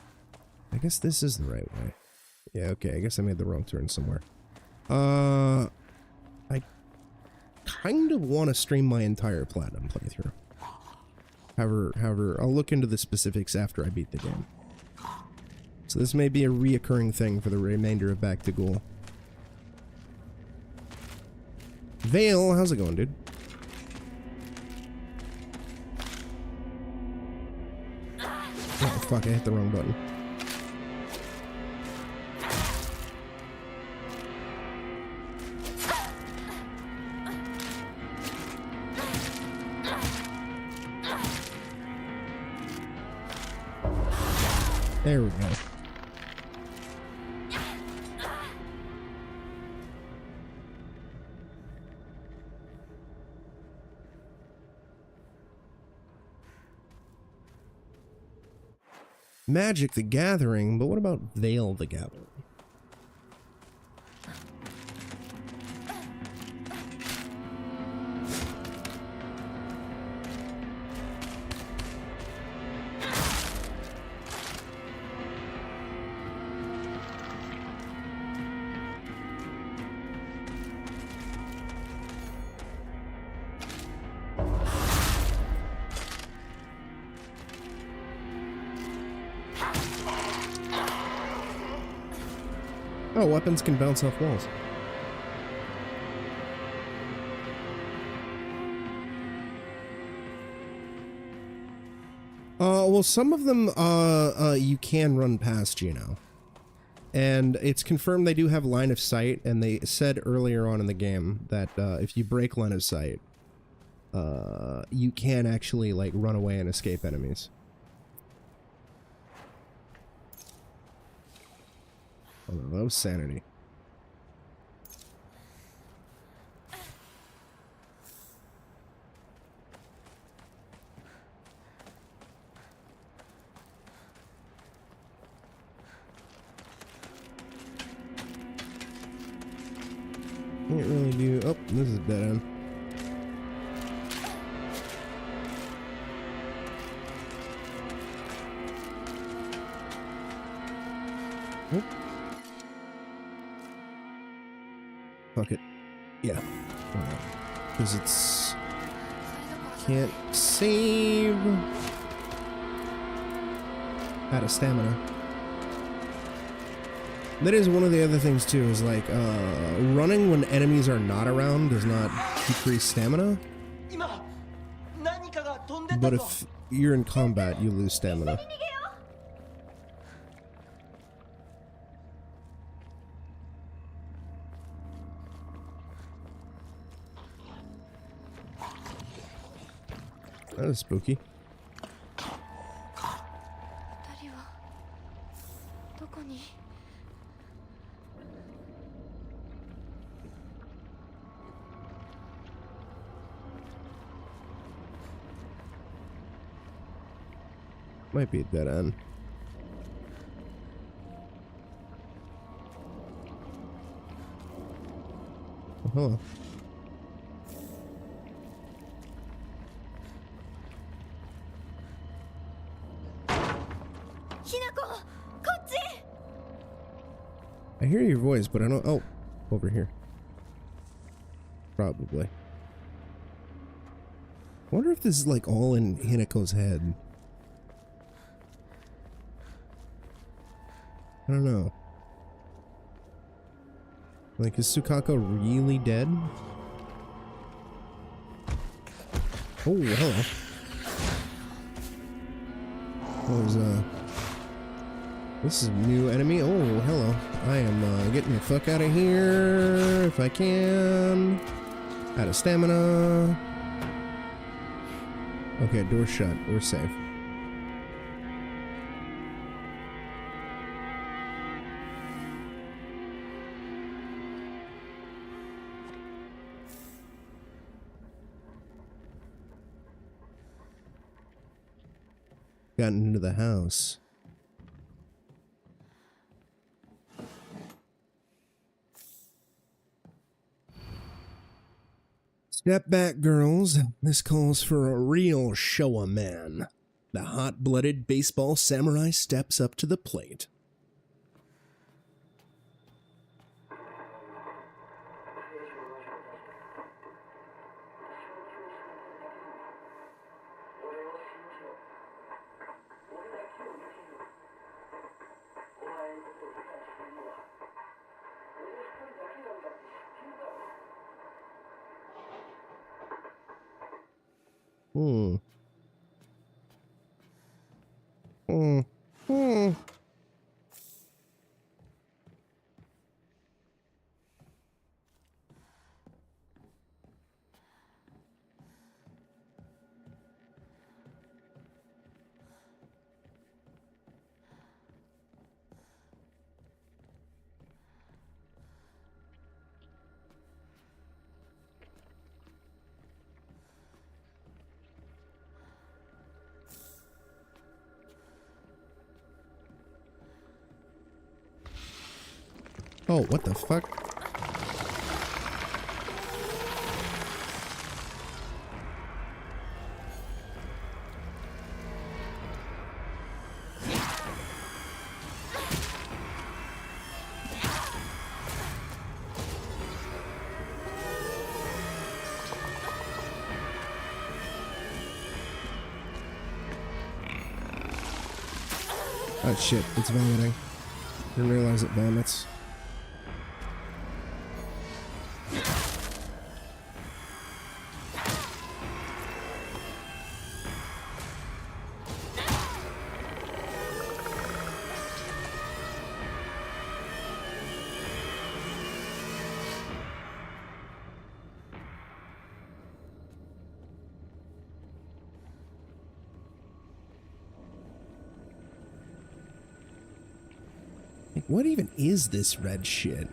I guess this is the right way. Yeah, okay, I guess I made the wrong turn somewhere. I kind of want to stream my entire Platinum playthrough. However, I'll look into the specifics after I beat the game. So this may be a reoccurring thing for the remainder of Back to Ghoul. Vale, how's it going, dude? Oh, fuck, I hit the wrong button. There we go. Magic the Gathering, but what about Veil the Gathering? Oh, weapons can bounce off walls. Well, some of them, you can run past, you know. And it's confirmed they do have line of sight, and they said earlier on in the game that, if you break line of sight, you can actually, like, run away and escape enemies. Oh no, that was sanity. Can't really do... Oh, this is a dead end. Oh. Fuck it. Yeah. Because it's... Can't save... Out of stamina. That is one of the other things too, is like, running when enemies are not around does not decrease stamina. But if you're in combat, you lose stamina. That is spooky. Might be a dead end. Oh, hello. I hear your voice, but I don't... Oh, over here. Probably. I wonder if this is like all in Hinako's head. I don't know. Like, is Sukako really dead? Oh, hello. There's this is a new enemy. Oh, hello. I am getting the fuck out of here if I can. Out of stamina. Okay, door shut. We're safe. Gotten into the house. Step back, girls. This calls for a real Showa man. The hot-blooded baseball samurai steps up to the plate. Oh, what the fuck? Oh shit, it's vomiting. Didn't realize it vomits. What even is this red shit?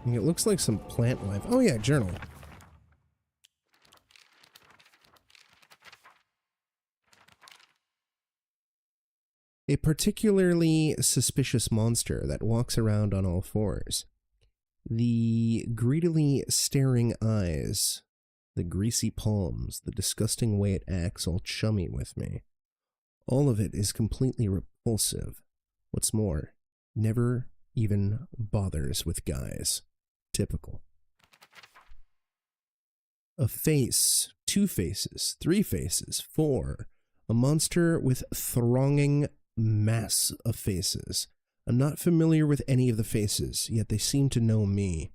It looks like some plant life. Oh yeah, journal. A particularly suspicious monster that walks around on all fours. The greedily staring eyes, the greasy palms, the disgusting way it acts all chummy with me. All of it is completely repulsive. What's more, never even bothers with guys. Typical. A face, 2 faces, 3 faces, 4. A monster with thronging mass of faces. I'm not familiar with any of the faces, yet they seem to know me.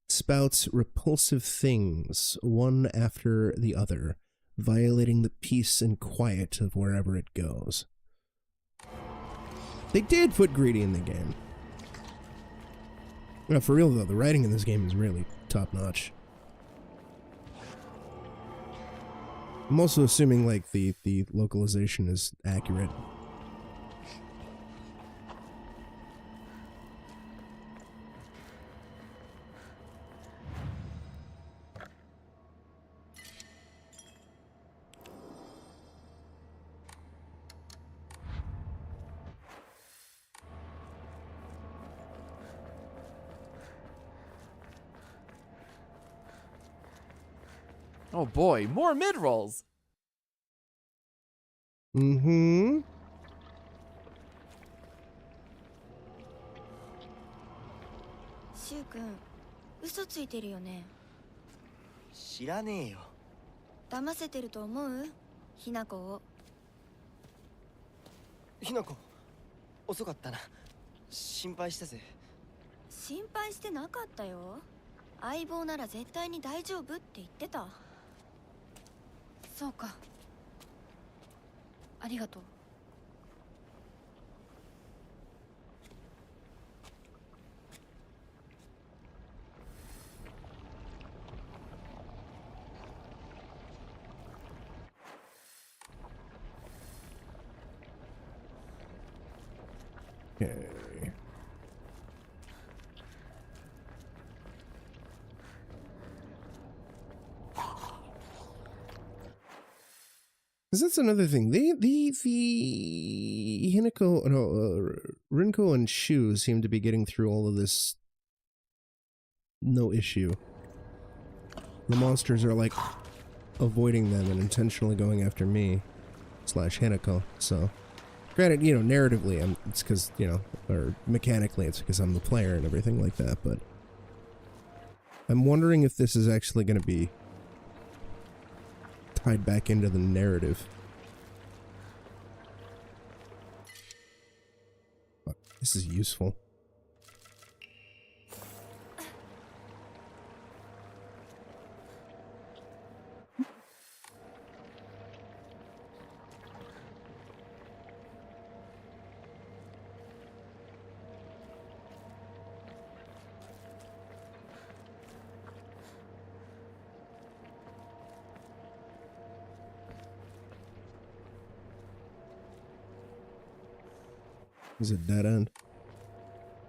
Spouts repulsive things, one after the other, violating the peace and quiet of wherever it goes. They did put greedy in the game. No, for real though, the writing in this game is really top-notch. I'm also assuming, like, the localization is accurate. Oh boy, more mid-rolls. Mm-hmm. シュウ君、嘘ついてるよね。知らねえよ。騙せてると思う？ひなこを。ひなこ、遅かったな。心配したぜ。心配してなかったよ。相棒なら絶対に大丈夫って言ってた。そうか。ありがとう。Okay. Because that's another thing. The Hinako, no, Rinko and Shu seem to be getting through all of this no issue. The monsters are like avoiding them and intentionally going after me / Hinako. So, granted, you know, narratively, it's because, you know, or mechanically, it's because I'm the player and everything like that. But I'm wondering if this is actually going to be tied back into the narrative. Fuck, this is useful. Is it dead end?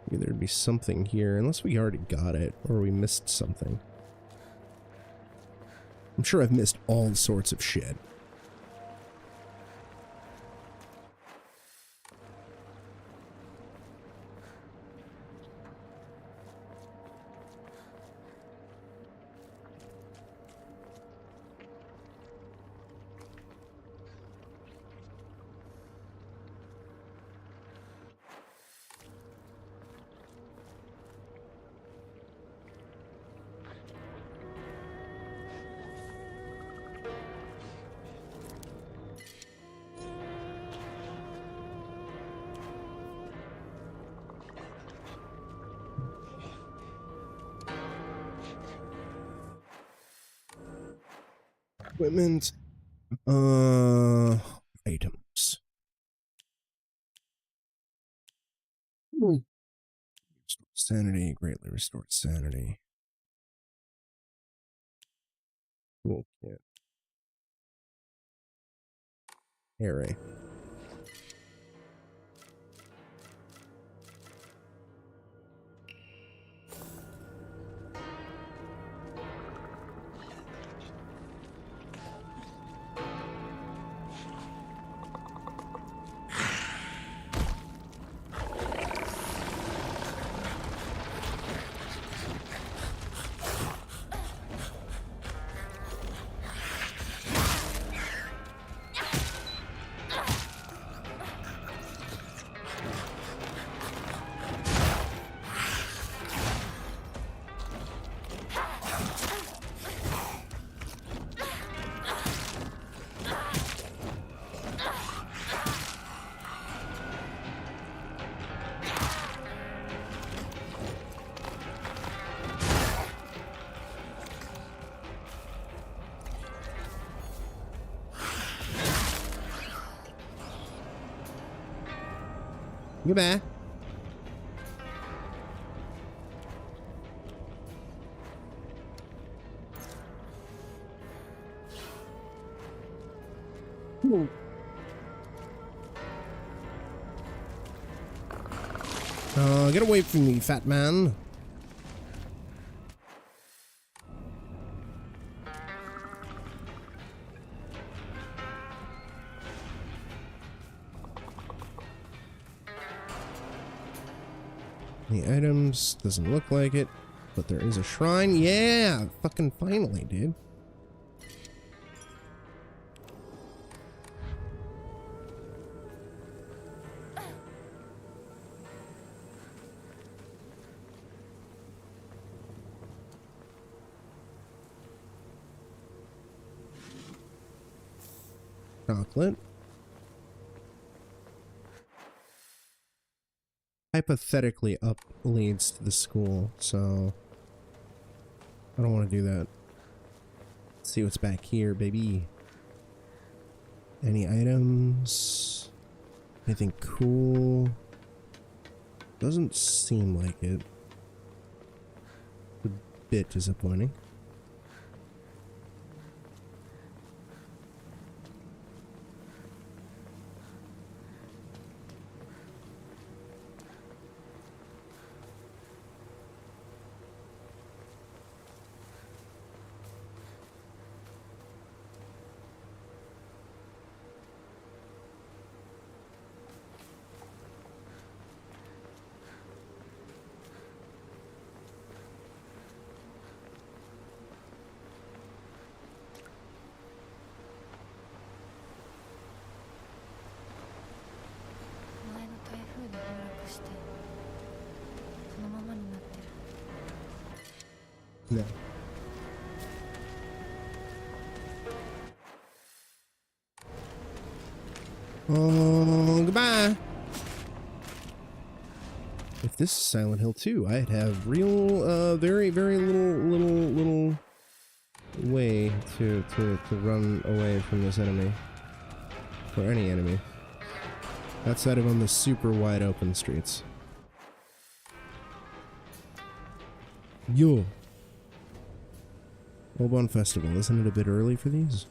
Maybe there'd be something here, unless we already got it, or we missed something. I'm sure I've missed all sorts of shit. Equipment. Items. Sanity, greatly restored sanity. Toolkit. Harry. Goodbye. Get away from me, fat man. The items doesn't look like it, but there is a shrine. Yeah, fucking finally, dude. Chocolate. Hypothetically up leads to the school, so I don't want to do that. Let's see what's back here, baby. Any items? Anything cool? Doesn't seem like it. A bit disappointing. No. Oh, goodbye. If this is Silent Hill 2, I'd have real, very little way to run away from this enemy. Or any enemy. Outside of on the super wide open streets. Yo. Obon Festival, isn't it a bit early for these?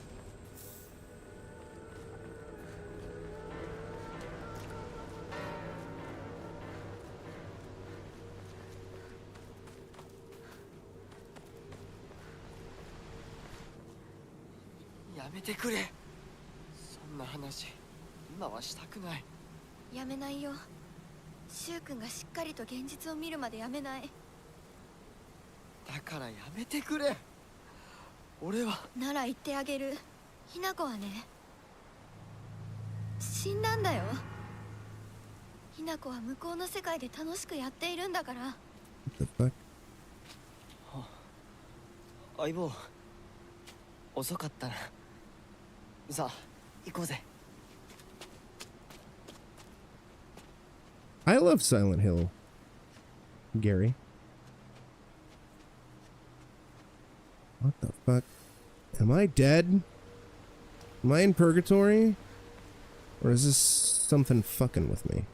やめないよ。シュウ君がしっかりと現実を見るまでやめない。だからやめてくれ。俺はなら言ってあげる。ひな子はね、死んだんだよ。ひな子は向こうの世界で楽しくやっているんだから。What the fuck? 相棒、遅かったな。さあ、行こうぜ。I love Silent Hill, Gary. What the fuck? Am I dead? Am I in purgatory? Or is this something fucking with me?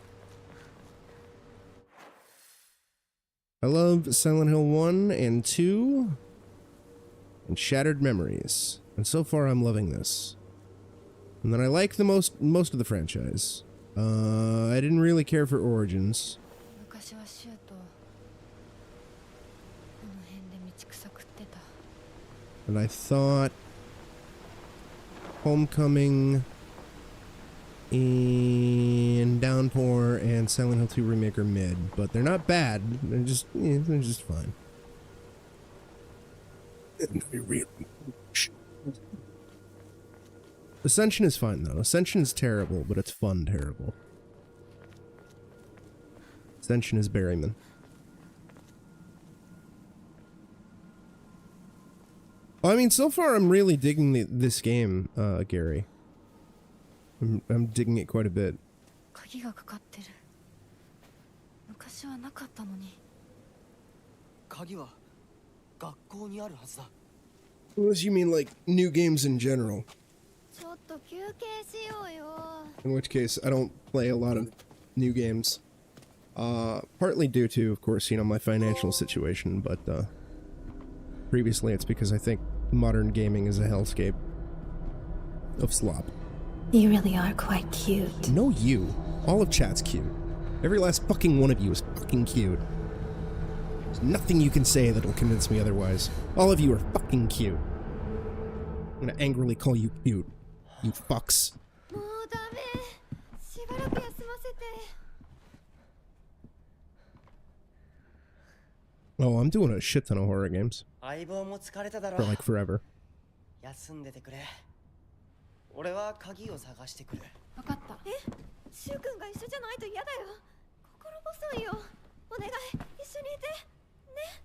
I love Silent Hill 1 and 2. and Shattered Memories. And so far I'm loving this. And then I like the most of the franchise. I didn't really care for Origins. 昔はシュウとこの辺で道草食ってた。 And I thought Homecoming and Downpour and Silent Hill 2 Remake are mid, but they're not bad. They're just fine. Ascension is fine though. Ascension is terrible, but it's fun terrible. Ascension is Berryman. Well, I mean, so far I'm really digging this game, Gary. I'm digging it quite a bit. 鍵がかかってる。昔はなかったのに。鍵は学校にあるはずだ。 Unless you mean like new games in general. ちょっと休憩しようよ。 In which case, I don't play a lot of new games. Partly due to, of course, you know, my financial situation, but previously it's because I think modern gaming is a hellscape of slop. You really are quite cute. No, you. All of chat's cute. Every last fucking one of you is fucking cute. There's nothing you can say that'll convince me otherwise. All of you are fucking cute. I'm gonna angrily call you cute. You fucks. もうダメ。しばらく休ませて。 Oh, I'm doing a shit ton of horror games. 相棒も疲れただろ For like forever. 休んでてくれ。俺は鍵を探してくる。わかった。え、シュウ君が一緒じゃないと嫌だよ。心細いよ。お願い、一緒にいて。ね。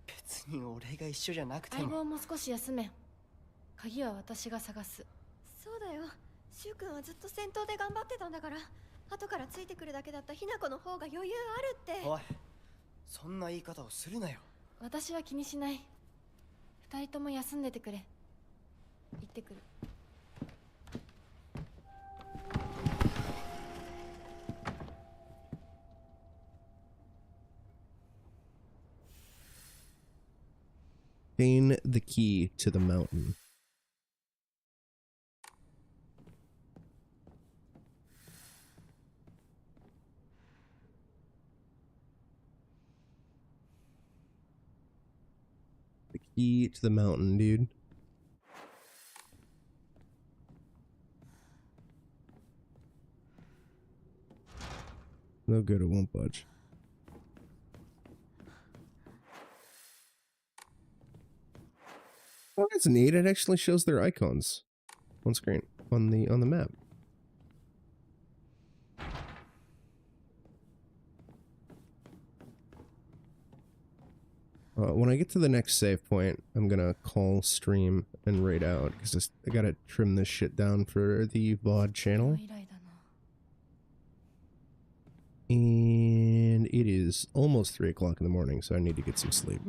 別に俺が一緒じゃなくても。相棒も少し休め。鍵は私が探す。そうだよ。シュウ君はずっと戦闘で頑張ってたんだから。後からついてくるだけだったひな子の方が余裕あるって。おい、そんな言い方をするなよ。私は気にしない。二人とも休んでてくれ。行ってくる。Gain the key to the mountain. The key to the mountain, dude. No good, it won't budge. Oh, that's neat. It actually shows their icons on screen on the map. When I get to the next save point, I'm gonna call stream and raid out because I gotta trim this shit down for the VOD channel. And it is almost 3 o'clock in the morning, so I need to get some sleep.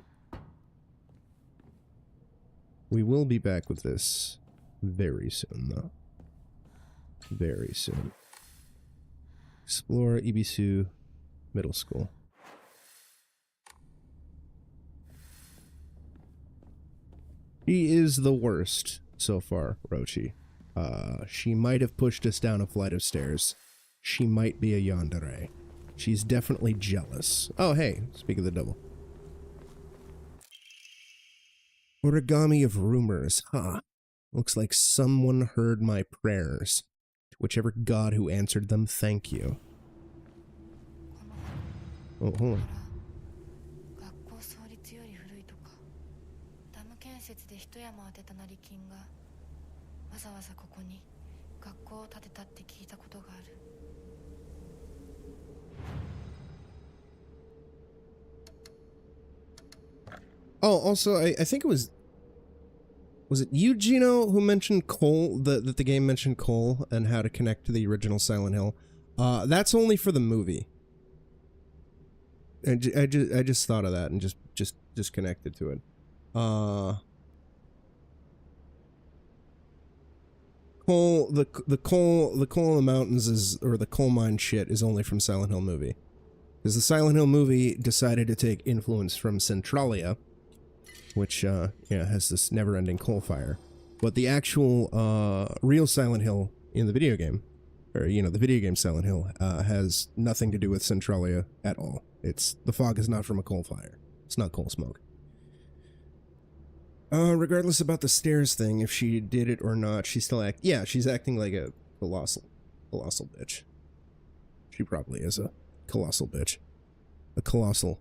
We will be back with this very soon, though. Very soon. Explore Ibisu Middle School. She is the worst so far, Rochi. She might have pushed us down a flight of stairs. She might be a yandere. She's definitely jealous. Oh, hey, speak of the devil. Origami of rumors, huh? Looks like someone heard my prayers. To whichever god who answered them, thank you. Oh, hold on. 設で一山当てた成金がわざわざここに学校を建てたって聞いたことがある。Oh, also, I think it was it you, Gino, who mentioned coal, that the game mentioned coal and how to connect to the original Silent Hill? That's only for the movie. I just thought of that and just connected to it. Coal, the coal in the mountains is, or the coal mine shit is only from Silent Hill movie. Because the Silent Hill movie decided to take influence from Centralia which has this never-ending coal fire. But the actual real Silent Hill in the video game, or the video game Silent Hill, has nothing to do with Centralia at all. The fog is not from a coal fire. It's not coal smoke. Regardless about the stairs thing, if she did it or not, she's acting like a colossal bitch. She probably is a colossal bitch. A colossal,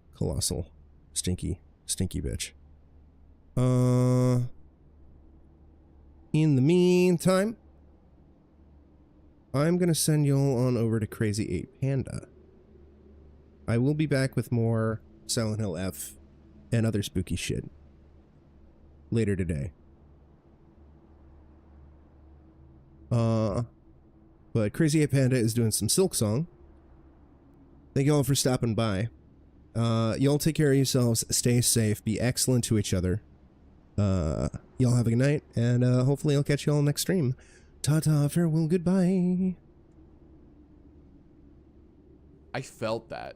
stinky bitch. In the meantime, I'm gonna send y'all on over to Crazy 8 Panda. I will be back with more Silent Hill F and other spooky shit later today. But Crazy 8 Panda is doing some Silk Song. Thank y'all for stopping by. Y'all take care of yourselves, stay safe, be excellent to each other. Y'all have a good night, and hopefully I'll catch y'all next stream. Ta-ta, farewell, goodbye. I felt that.